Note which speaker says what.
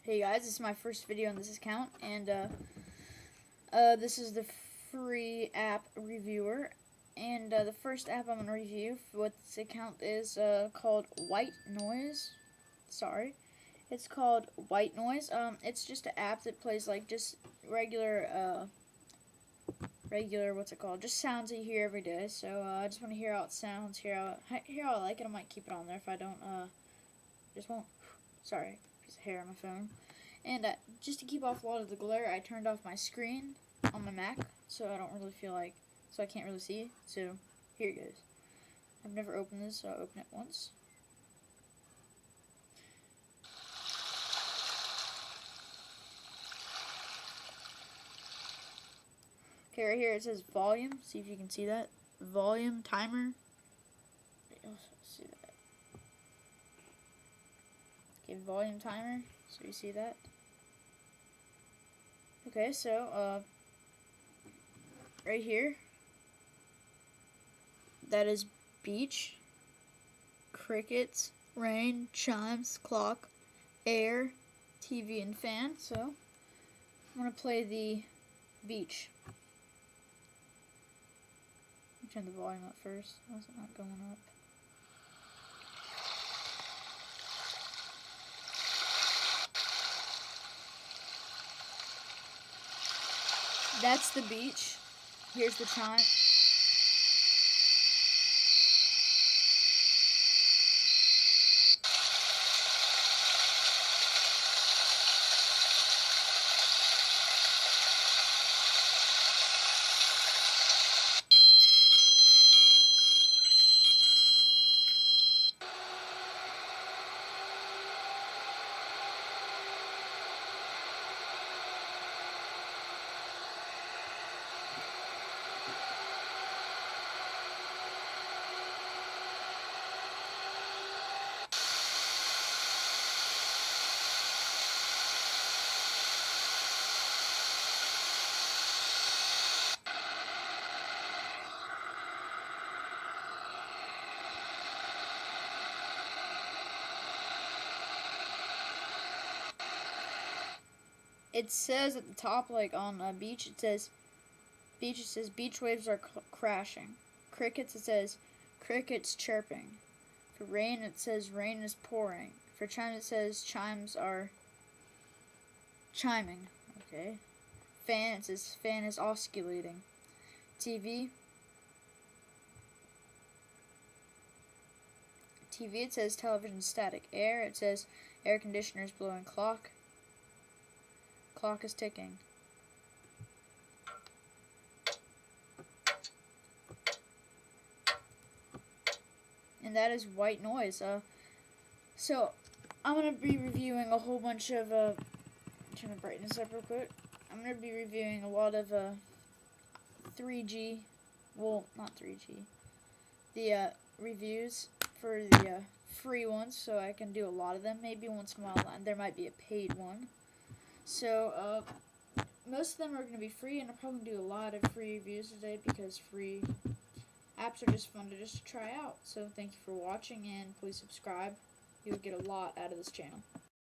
Speaker 1: Hey guys, this is my first video on this account, and this is the free app reviewer. And the first app I'm going to review for what this account is called White Noise. Sorry. It's called White Noise. It's just an app that plays like just regular, what's it called? Just sounds that you hear every day. So I just want to hear how it sounds, hear how I like it. I might keep it on there. If I don't, just won't. Sorry, piece of hair on my phone. And just to keep off a lot of the glare, I turned off my screen on my Mac, so I don't really feel like, so I can't really see. So here it goes. I've never opened this, so I'll open it once. Okay, right here it says volume. See if you can see that. Volume timer. See that. Okay, volume timer. So you see that. Okay, so right here, that is beach, crickets, rain, chimes, clock, air, TV, and fan. So I'm gonna play the beach. Let me turn the volume up first. Why is it not going up? That's the beach. Here's the chime. It says at the top, like on a beach, it says beach waves are crashing. Crickets, it says crickets chirping. For rain, it says rain is pouring. For chimes, it says chimes are chiming. Okay. Fan, it says fan is oscillating. TV, it says television static. Air, it says air conditioners blowing. Clock is ticking. And that is White Noise. So I'm gonna be reviewing a whole bunch of turn the brightness up real quick. I'm gonna be reviewing a lot of 3G, well, not 3G, the reviews for the free ones, so I can do a lot of them. Maybe once in a while there might be a paid one. So most of them are going to be free, and I'll probably do a lot of free reviews today because free apps are just fun to try out. So thank you for watching, and please subscribe. You'll get a lot out of this channel.